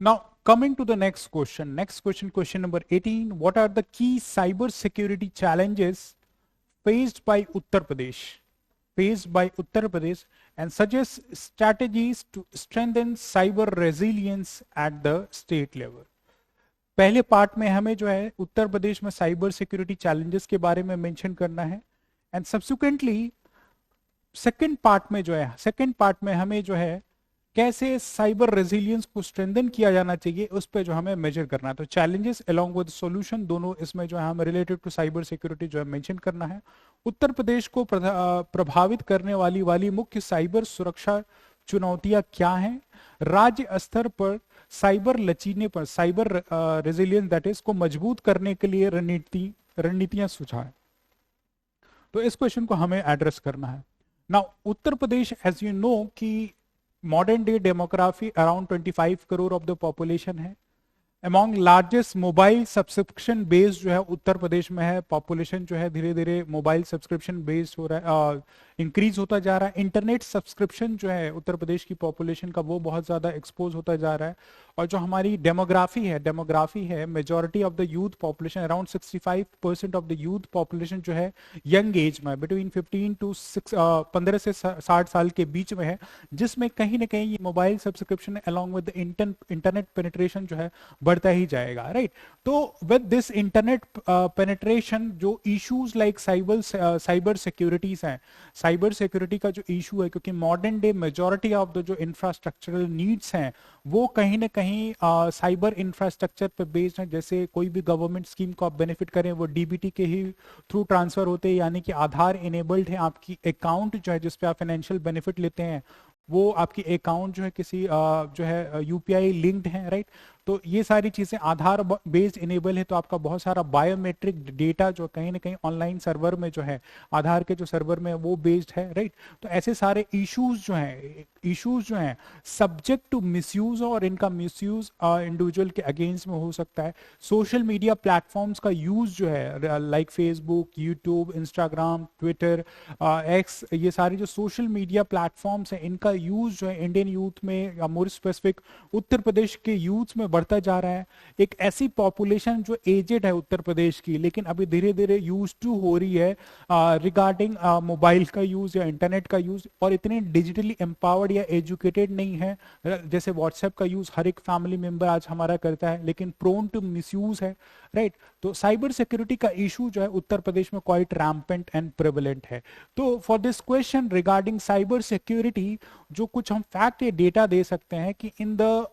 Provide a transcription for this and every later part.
Now, coming to the next question. Next question, question number 18. What are the key cyber security challenges faced by Uttar Pradesh? Faced by Uttar Pradesh, and suggest strategies to strengthen cyber resilience at the state level. पहले part में हमें जो है उत्तर प्रदेश में cyber security challenges के बारे में mention करना है, एंड सब्सिक्वेंटली सेकंड पार्ट में हमें जो है कैसे साइबर रेजिलियंस को स्ट्रेंथन किया जाना चाहिए उस पर जो हमें मेजर करना है। तो चैलेंजेस अलोंग विद सॉल्यूशन दोनों इसमें जो है हमें रिलेटेड टू साइबर सिक्योरिटी जो है मेंशन करना है। उत्तर प्रदेश को प्रभावित करने वाली मुख्य साइबर सुरक्षा चुनौतियां क्या हैं, राज्य स्तर पर साइबर लचीने पर साइबर रेजिलियंस दैट इज को मजबूत करने के लिए रणनीतियां सुझाएं। तो इस क्वेश्चन को हमें एड्रेस करना है। Now Uttar Pradesh as you know कि modern day demography around 25 crore of the population है। Among largest mobile subscription based जो है उत्तर प्रदेश में है। पॉपुलेशन जो है धीरे धीरे मोबाइल सब्सक्रिप्शन बेस्ड हो रहा है, इंक्रीज होता जा रहा है। इंटरनेट सब्सक्रिप्शन जो है उत्तर प्रदेश की पॉपुलेशन का वो बहुत ज्यादा एक्सपोज होता जा रहा है। और जो हमारी डेमोग्राफी है majority of the youth population around 65% of the youth population जो है यंग एज में बिटवीन 15 टू 15 से 60 साल के बीच में है, जिसमें कहीं ना कहीं ये mobile subscription along with internet penetration जो है बढ़ता ही जाएगा, राइट। तो विद दिस इंटरनेट पेनिट्रेशन जो इश्यूज लाइक साइबर सिक्योरिटीज हैं, साइबर सिक्योरिटी का जो इशू है, क्योंकि modern day majority of the जो इंफ्रास्ट्रक्चरल नीड्स हैं वो कहीं ना कहीं साइबर इंफ्रास्ट्रक्चर पे बेस्ड है। जैसे कोई भी गवर्नमेंट स्कीम को आप बेनिफिट करें वो डीबीटी के ही थ्रू ट्रांसफर होते हैं, यानी कि आधार इनेबल्ड है। आपकी अकाउंट जो है जिसपे आप फाइनेंशियल बेनिफिट लेते हैं वो आपकी अकाउंट जो है किसी जो है यूपीआई लिंक्ड है, राइट। तो ये सारी चीजें आधार बेस्ड इनेबल है, तो आपका बहुत सारा बायोमेट्रिक डेटा जो कहीं ना कहीं ऑनलाइन सर्वर में जो है आधार के जो सर्वर में वो बेस्ड है, राइट। तो ऐसे सारे इश्यूज जो हैं सब्जेक्ट टू मिसयूज, और इनका मिसयूज इंडिविजुअल के अगेंस्ट में हो सकता है। सोशल मीडिया प्लेटफॉर्म्स का यूज जो है like Facebook, YouTube, Instagram, Twitter, x, ये सारे जो सोशल मीडिया प्लेटफॉर्म्स हैं इनका यूज जो है इंडियन यूथ में या मोर स्पेसिफिक उत्तर प्रदेश के यूथ में बढ़ता जा रहा है। एक ऐसी पॉपुलेशन जो एजेड है उत्तर प्रदेश की, लेकिन अभी धीरे धीरे यूज टू हो रही है रिगार्डिंग मोबाइल का यूज या इंटरनेट का यूज, और इतनी डिजिटली एम्पावर्ड या एजुकेटेड नहीं है। जैसे व्हाट्सएप का यूज हर एक फैमिली मेंबर आज हमारा करता है, लेकिन प्रोन टू मिसयूज है, राइट। तो साइबर सिक्योरिटी का इशू जो है उत्तर प्रदेश में क्वाइट रैम्पेंट एंड प्रेवलेंट है। तो for this question regarding cyber security जो कुछ हम फैक्ट या डेटा दे सकते हैं कि इन द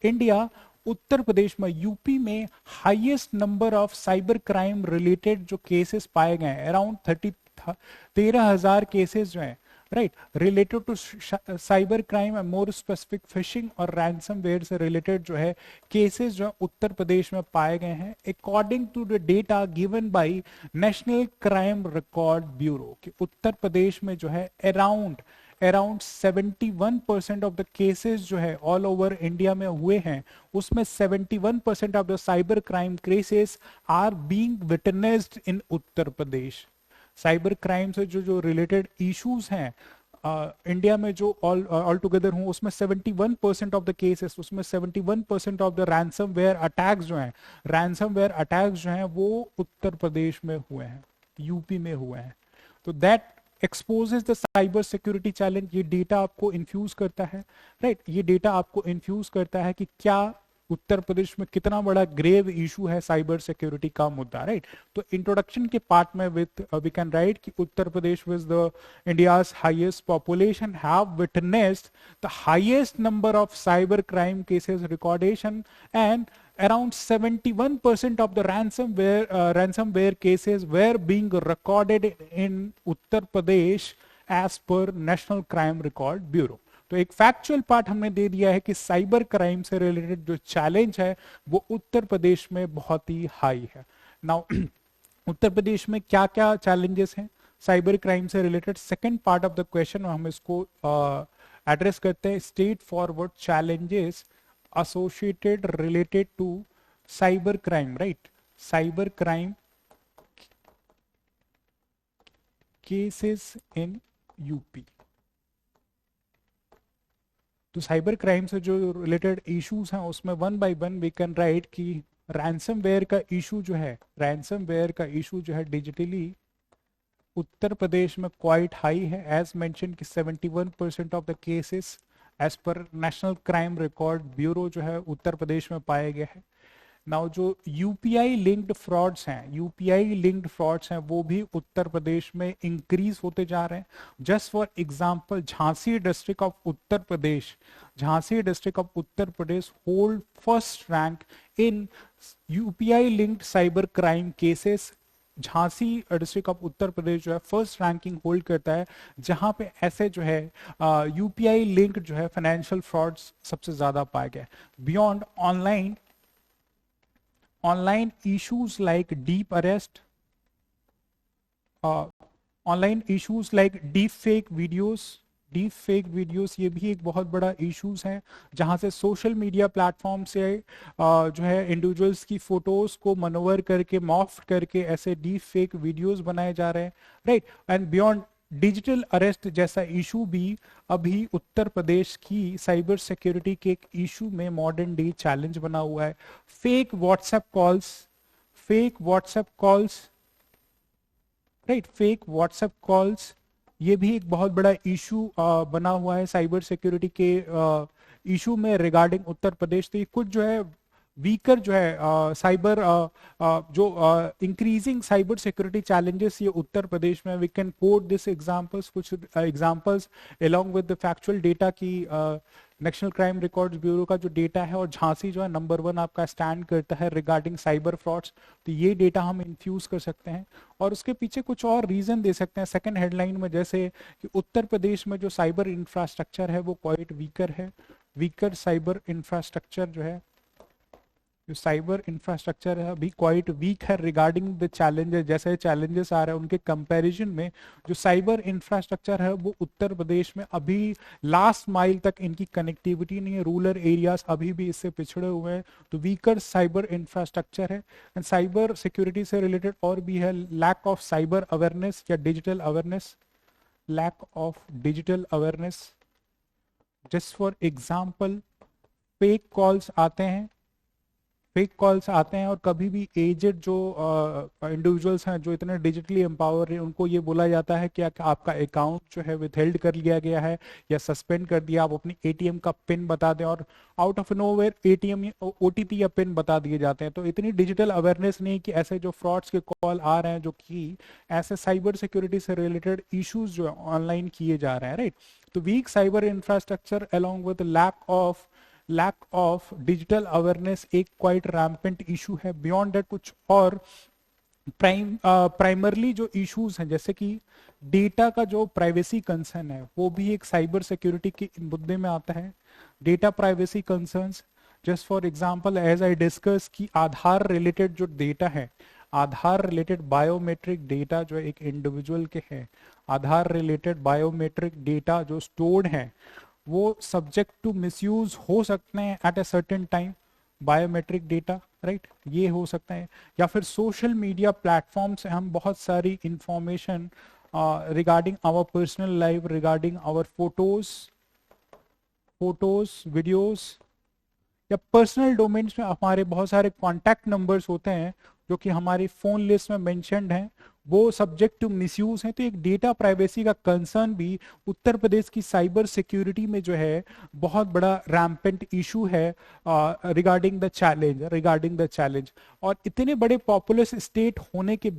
इंडिया उत्तर प्रदेश में, यूपी में highest number of cyber crime related जो केसेस पाए गए हैं अराउंड 13,000 केसेस जो हैं, right, related to cyber crime and more specific phishing और रैंसमवेयर से रिलेटेड जो है केसेस जो उत्तर प्रदेश में पाए गए हैं according to the data given by national crime record bureau. कि उत्तर प्रदेश में जो है अराउंड 71% ऑफ द केसेस जो है ऑल ओवर इंडिया में हुए हैं, उसमें 71% of the cyber crime cases are being witnessed in Uttar Pradesh. Cyber crime से जो जो रिलेटेड इश्यूज हैं इंडिया में जो ऑल टुगेदर हूँ उसमें 71% ऑफ द केसेस, उसमें 71% of the ransomware attacks जो हैं वो उत्तर प्रदेश में हुए हैं, यूपी में हुए हैं। तो that exposes the cyber security challenge. ये डेटा आपको इन्फ्यूज करता है, राइट, ये डेटा आपको इन्फ्यूज करता है कि क्या उत्तर प्रदेश में कितना बड़ा ग्रेव इशू है साइबर सिक्योरिटी का मुद्दा, राइट। तो इंट्रोडक्शन के पार्ट में विद वी कैन राइट कि Uttar Pradesh with the India's highest population have witnessed the highest number of cyber crime cases recordation, and around 71% of the ransomware cases were being recorded in Uttar Pradesh as per National Crime Record Bureau। तो एक factual part हमने दे दिया है कि cyber crime से related जो challenge है वो उत्तर प्रदेश में बहुत ही हाई है। नाउ उत्तर प्रदेश में क्या क्या चैलेंजेस हैं साइबर क्राइम से related, second part of the question हम इसको एड्रेस करते हैं। State forward challenges associated related to cyber crime, right, cyber crime cases in UP। तो साइबर क्राइम से जो रिलेटेड इश्यूज हैं उसमें one by one we can write कि रैंसमवेयर का इशू जो है, रैंसमवेयर का इशू जो है डिजिटली उत्तर प्रदेश में क्वाइट हाई है। एज मेंशन कि 71% of the cases as per national crime record bureau जो है उत्तर प्रदेश में पाए गए हैं। नाउ जो यूपीआई लिंक्ड फ्रॉड्स हैं, यूपीआई लिंक्ड फ्रॉड्स हैं वो भी उत्तर प्रदेश में इंक्रीज होते जा रहे हैं। Just for example Jhansi district of Uttar Pradesh, Jhansi district of Uttar Pradesh hold first rank in UPI linked cyber crime cases. Jhansi district of Uttar Pradesh जो है फर्स्ट रैंकिंग होल्ड करता है, जहां पे ऐसे जो है यूपीआई लिंक जो है फाइनेंशियल फ्रॉड्स सबसे ज्यादा पाए गए। Beyond online issues like deep arrest, online issues like deep fake videos ये भी एक बहुत बड़ा इश्यूज है, जहां से सोशल मीडिया प्लेटफॉर्म से जो है इंडिविजुअल्स की फोटोज को मनोवर करके मॉफ्ट करके ऐसे डीप फेक वीडियोस बनाए जा रहे हैं, right. And beyond digital arrest जैसा इशू भी अभी उत्तर प्रदेश की साइबर सिक्योरिटी के एक इशू में मॉडर्न डे चैलेंज बना हुआ है। Fake WhatsApp calls, right, fake WhatsApp calls ये भी एक बहुत बड़ा इशू बना हुआ है साइबर सिक्योरिटी के इशू में रिगार्डिंग उत्तर प्रदेश। तो ये कुछ जो है वीकर जो है साइबर जो इंक्रीजिंग साइबर सिक्योरिटी चैलेंजेस ये उत्तर प्रदेश में। We can quote this examples, कुछ examples along with the factual data की नेशनल क्राइम रिकॉर्ड्स ब्यूरो का जो डेटा है, और झांसी जो है नंबर 1 आपका स्टैंड करता है रिगार्डिंग साइबर फ्रॉड्स। तो ये डेटा हम इन्फ्यूज कर सकते हैं और उसके पीछे कुछ और रीजन दे सकते हैं सेकंड हेडलाइन में, जैसे कि उत्तर प्रदेश में जो साइबर इंफ्रास्ट्रक्चर है वो क्वाइट वीकर है। वीकर साइबर इंफ्रास्ट्रक्चर जो है, जो साइबर इंफ्रास्ट्रक्चर है अभी क्वाइट वीक है रिगार्डिंग द चैलेंजेस। जैसे चैलेंजेस आ रहे हैं उनके कंपैरिजन में जो साइबर इंफ्रास्ट्रक्चर है वो उत्तर प्रदेश में अभी लास्ट माइल तक इनकी कनेक्टिविटी नहीं है, रूरल एरियाज अभी भी इससे पिछड़े हुए हैं। तो वीकर साइबर इंफ्रास्ट्रक्चर है। एंड साइबर सिक्योरिटी से रिलेटेड और भी है, लैक ऑफ साइबर अवेयरनेस या digital awareness, lack of digital awareness. Just for example fake calls आते हैं, फेक कॉल्स आते हैं और कभी भी एजेड जो इंडिविजुअल्स हैं जो इतने डिजिटली एम्पावर हैं उनको ये बोला जाता है कि आपका अकाउंट जो है विथहेल्ड कर लिया गया है या सस्पेंड कर दिया, आप अपनी एटीएम का पिन बता दें, और out of nowhere ATM OTP या पिन बता दिए जाते हैं। तो इतनी डिजिटल अवेयरनेस नहीं कि ऐसे जो फ्रॉड्स के कॉल आ रहे हैं जो कि ऐसे साइबर सिक्योरिटी से रिलेटेड इश्यूज जो ऑनलाइन किए जा रहे हैं, राइट। तो weak cyber infrastructure along with lack of digital awareness एक क्वाइट रैम्पेंट इशू है। बियॉन्ड दैट कुछ और प्राइमरली जो इश्यूज हैं, जैसे कि डेटा का जो प्राइवेसी कंसर्न है वो भी एक साइबर सिक्योरिटी के मुद्दे में आता है। Data privacy concerns, just for example as I discuss कि आधार रिलेटेड जो डेटा है, आधार रिलेटेड बायोमेट्रिक डेटा जो एक इंडिविजुअल के है, आधार रिलेटेड बायोमेट्रिक डेटा जो स्टोर्ड है वो सब्जेक्ट टू मिसयूज हो सकते हैं at a certain time, biometric data, right, ये हो सकता है। या फिर सोशल मीडिया प्लेटफॉर्म से हम बहुत सारी information regarding our personal life, regarding our photos videos या पर्सनल डोमेन्स में हमारे बहुत सारे कॉन्टैक्ट नंबर्स होते हैं जो कि हमारी फोन लिस्ट में मेंशन्ड हैं, वो सब्जेक्ट टू मिसयूज है। तो एक डेटा प्राइवेसी का कंसर्न भी उत्तर प्रदेश की साइबर सिक्योरिटी में जो है बहुत बड़ा रैम्पेंट इशू है रिगार्डिंग द चैलेंज। और इतने बड़े पॉपुलस स्टेट होने के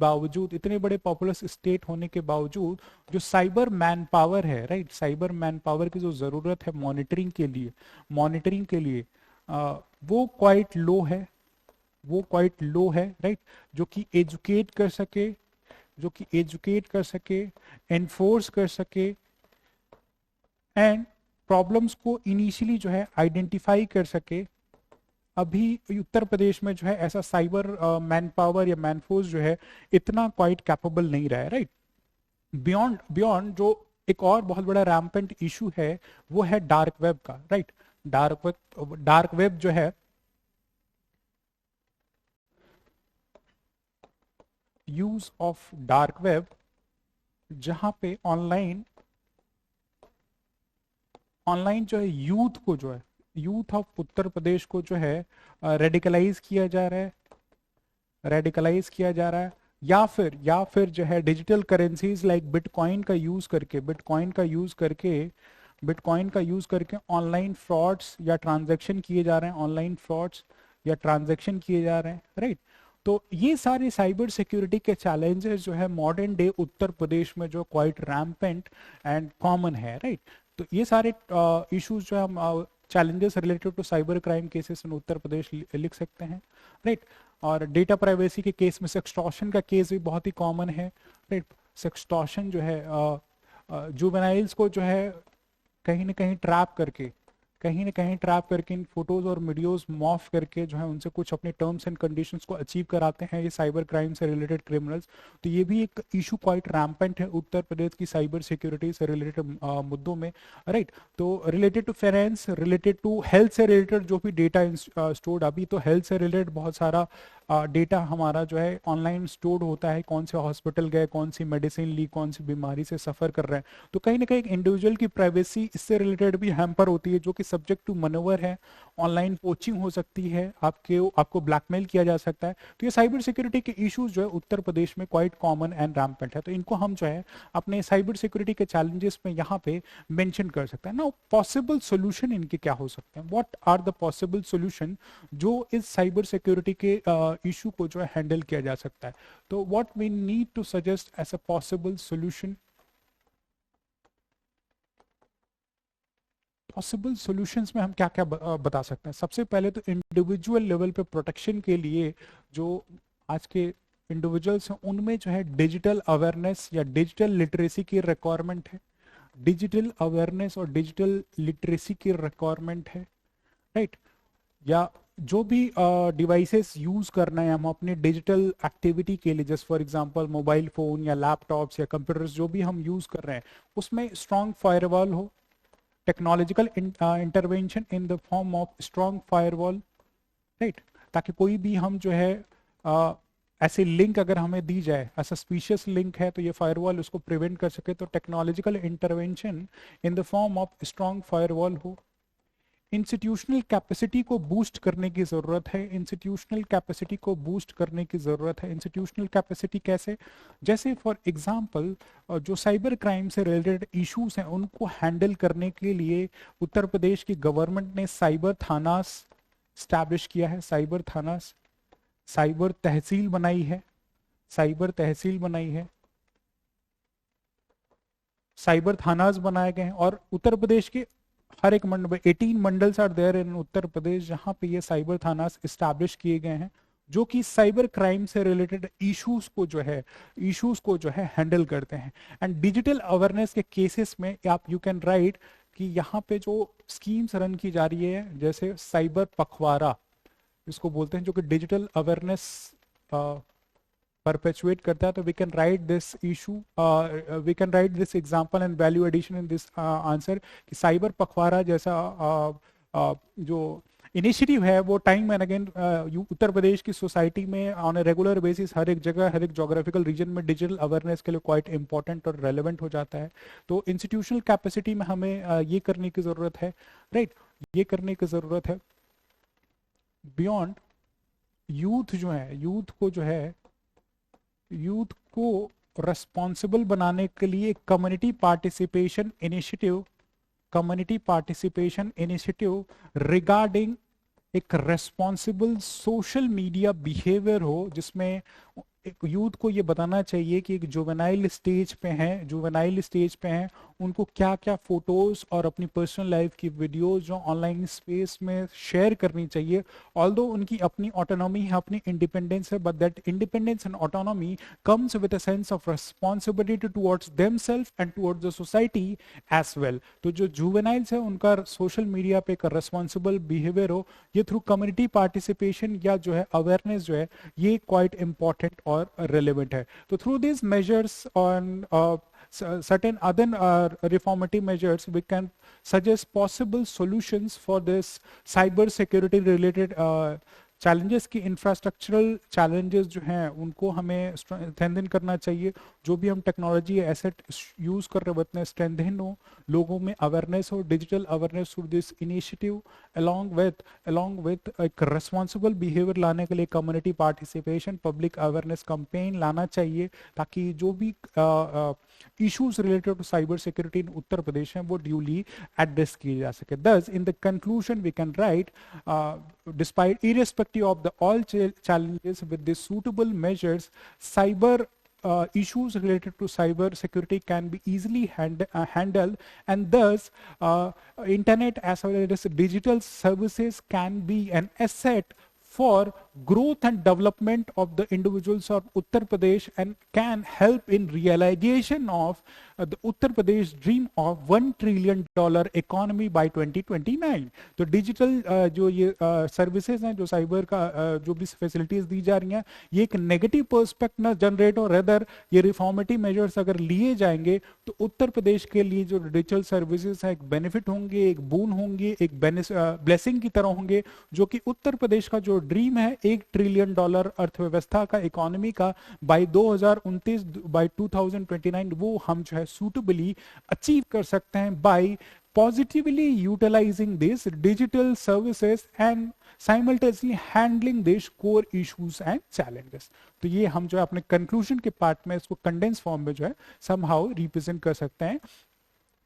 बावजूद, जो साइबर मैन पावर है, राइट, साइबर मैन पावर की जो जरूरत है मॉनिटरिंग के लिए वो क्वाइट लो है, राइट, जो कि एजुकेट कर सके, एनफोर्स कर सके एंड प्रॉब्लम्स को इनिशियली जो है आइडेंटिफाई कर सके। अभी उत्तर प्रदेश में जो है ऐसा साइबर मैन पावर या मैन फोर्स जो है इतना क्वाइट कैपेबल नहीं रहा है, राइट। बियॉन्ड जो एक और बहुत बड़ा रैम्पेंट इशू है वो है डार्क वेब का, राइट। डार्क वेब जो है, यूज ऑफ डार्क वेब, जहां पे ऑनलाइन ऑनलाइन जो है यूथ को जो है, यूथ ऑफ उत्तर प्रदेश को जो है रेडिकलाइज किया जा रहा है, रेडिकलाइज किया जा रहा है, या फिर जो है डिजिटल करेंसीज लाइक बिटकॉइन का यूज करके, बिटकॉइन का यूज करके ऑनलाइन फ्रॉड्स या ट्रांजैक्शन किए जा रहे हैं, ऑनलाइन फ्रॉड्स या ट्रांजैक्शन किए जा रहे हैं, राइट। तो ये सारे साइबर सिक्योरिटी के चैलेंजेस जो है मॉडर्न डे उत्तर प्रदेश में जो क्वाइट रैम्पेंट एंड कॉमन है, राइट। तो ये सारे इश्यूज जो हम challenges related to cyber crime cases in Uttar Pradesh लिख सकते हैं, राइट। और डेटा प्राइवेसी के केस में सेक्सटॉर्शन का केस भी बहुत ही कॉमन है, राइट। सेक्सटॉर्शन जो है जुवेनाइल्स को जो है कहीं ना कहीं ट्रैप करके इन फोटोज और वीडियोस मॉर्फ करके जो है उनसे कुछ अपने टर्म्स एंड कंडीशंस को अचीव कराते हैं ये साइबर क्राइम से रिलेटेड क्रिमिनल्स। तो ये भी एक इशू क्वाइट रैम्पेंट है उत्तर प्रदेश की साइबर सिक्योरिटी से रिलेटेड मुद्दों में, राइट। तो related to finance, related to health से रिलेटेड जो भी डेटा स्टोर्ड, अभी तो हेल्थ से रिलेटेड बहुत सारा डेटा हमारा जो है ऑनलाइन स्टोर्ड होता है, कौन से हॉस्पिटल गए, कौन सी मेडिसिन ली, कौन सी बीमारी से सफर कर रहे हैं। तो कहीं ना कहीं इंडिविजुअल की प्राइवेसी इससे रिलेटेड भी हैम्पर होती है, जो कि सब्जेक्ट टू मनोवर है। ऑनलाइन पोचिंग हो सकती है, आपको ब्लैकमेल किया जा सकता है। तो ये साइबर सिक्योरिटी के इश्यूज जो है उत्तर प्रदेश में क्वाइट कॉमन एंड रैम्पेंट है। तो इनको हम जो है अपने साइबर सिक्योरिटी के चैलेंजेस में यहाँ पे मेंशन कर सकते हैं ना। पॉसिबल सोल्यूशन इनके क्या हो सकते हैं, what are the possible solution जो इस साइबर सिक्योरिटी के इशू को जो है हैंडल किया जा सकता है। तो what we need to suggest as a possible solution, possible solutions में हम क्या क्या बता सकते हैं। सबसे पहले तो इंडिविजुअल लेवल पे प्रोटेक्शन के लिए जो आज के इंडिविजुअल्स हैं उनमें जो है डिजिटल अवेयरनेस या डिजिटल लिटरेसी की रिक्वायरमेंट है, डिजिटल अवेयरनेस और डिजिटल लिटरेसी की रिक्वायरमेंट है, राइट। या जो भी डिवाइसेस यूज करना है हम अपने डिजिटल एक्टिविटी के लिए, जैसे फॉर एग्जांपल मोबाइल फोन या लैपटॉप्स या कंप्यूटर्स जो भी हम यूज कर रहे हैं, उसमें स्ट्रॉन्ग फायरवॉल हो, technological intervention in the form of strong firewall, right. ताकि कोई भी हम जो है ऐसे लिंक अगर हमें दी जाए, सस्पिशियस लिंक है, तो ये फायरवॉल उसको प्रिवेंट कर सके। तो technological intervention in the form of strong firewall हो। इंस्टीट्यूशनल कैपेसिटी को बूस्ट करने की जरूरत है, इंस्टीट्यूशनल कैपेसिटी को बूस्ट करने की जरूरत है। इंस्टीट्यूशनल कैपेसिटी कैसे, जैसे फॉर एग्जांपल जो साइबर क्राइम से रिलेटेड इश्यूज हैं उनको हैंडल करने के लिए उत्तर प्रदेश की गवर्नमेंट ने साइबर थानास स्टैब्लिश किया है, साइबर थानास, साइबर तहसील बनाई है, साइबर तहसील बनाई है, साइबर थानास बनाए गए हैं। और उत्तर प्रदेश के हर एक मंडल में 18 mandals are there in Uttar प्रदेश जहां पे ये साइबर थानास इस्टेब्लिश किए गए हैं, जो कि साइबर क्राइम से रिलेटेड इश्यूज को जो है हैंडल करते हैं। एंड डिजिटल अवेयरनेस के केसेस में आप यू कैन राइट कि यहाँ पे जो स्कीम्स रन की जा रही है, जैसे साइबर पखवाड़ा इसको बोलते हैं, जो कि डिजिटल अवेयरनेस परपेचुएट करता है। तो we can write this issue, we can write this example and value addition in this answer कि साइबर पखवाड़ा जैसा जो इनिशिएटिव है वो time and again Uttar Pradesh की सोसाइटी में ऑन ए रेगुलर बेसिस हर एक जगह, हर एक जोग्राफिकल रीजन में डिजिटल अवेयरनेस के लिए क्वाइट इंपॉर्टेंट और रेलेवेंट हो जाता है। तो इंस्टीट्यूशनल कैपेसिटी में हमें ये करने की जरूरत है, राइट, ये करने की जरूरत है। बियॉन्ड यूथ जो है, यूथ को रेस्पॉन्सिबल बनाने के लिए कम्युनिटी पार्टिसिपेशन इनिशिएटिव रिगार्डिंग एक रेस्पॉन्सिबल सोशल मीडिया बिहेवियर हो, जिसमें एक यूथ को ये बताना चाहिए कि एक जुवेनाइल स्टेज पे हैं, उनको क्या क्या फोटोज और अपनी पर्सनल लाइफ की वीडियोस जो ऑनलाइन स्पेस में शेयर करनी चाहिए। ऑल्दो उनकी अपनी ऑटोनॉमी है, अपनी इंडिपेंडेंस है, but that independence and autonomy comes with a sense of responsibility towards themselves and towards the society as well. तो जो जुवेनाइल्स है उनका सोशल मीडिया पे एक रेस्पॉन्सिबल बिहेवियर हो, ये थ्रू कम्युनिटी पार्टिसिपेशन या जो है अवेयरनेस जो है ये क्वाइट इंपॉर्टेंट और relevant है। तो through these measures on certain other reformative measures we can suggest possible solutions for this cyber security related challenges की इंफ्रास्ट्रक्चरल चैलेंजेस जो हैं उनको हमें स्ट्रेंथन करना चाहिए। जो भी हम टेक्नोलॉजी एसेट यूज कर रहे हैं उतने स्ट्रेंथन हो, लोगों में अवेयरनेस हो, digital awareness through this initiative along with एक रिस्पॉन्सिबल बिहेवियर लाने के लिए community participation, public awareness campaign लाना चाहिए, ताकि जो भी issues related to cyber security in Uttar Pradesh हैं वो ड्यूली एड्रेस किए जा सके। Thus, in the conclusion, we can write, despite irrespective of the all challenges with the suitable measures, cyber issues related to cyber security can be easily handled, and thus internet as well as digital services can be an asset for growth and development of the individuals of Uttar Pradesh, and can help in realization of the Uttar Pradesh dream of $1 trillion economy by 2029। तो digital जो ये services हैं, जो cyber का जो भी facilities दी जा रही हैं, ये एक नेगेटिव पर्सपेक्ट ना जनरेट हो, रेदर ये रिफॉर्मेटिव मेजर्स अगर लिए जाएंगे तो उत्तर प्रदेश के लिए जो डिजिटल सर्विसेज है एक बेनिफिट होंगे, एक बून होंगे, एक ब्लेसिंग की तरह होंगे, जो कि उत्तर प्रदेश का जो ड्रीम है $1 ट्रिलियन अर्थव्यवस्था का, इकोनॉमी का बाय 2029 बाय 2029, वो हम जो है suitably achieve कर सकते हैं by positively utilizing these digital services and simultaneously handling these core issues and challenges। तो ये हम जो है अपने कंक्लूजन के पार्ट में इसको कंडेंस फॉर्म में जो है somehow रिप्रेजेंट कर सकते हैं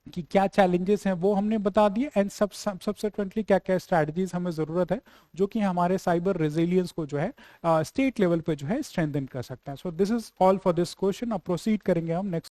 कि क्या चैलेंजेस हैं वो हमने बता दिए, एंड सब्सिक्वेंटली क्या क्या स्ट्रैटेजीज हमें जरूरत है जो कि हमारे साइबर रेजिलियंस को जो है स्टेट लेवल पे जो है स्ट्रेंथन कर सकते हैं। So this is all for this question. अब प्रोसीड करेंगे हम नेक्स्ट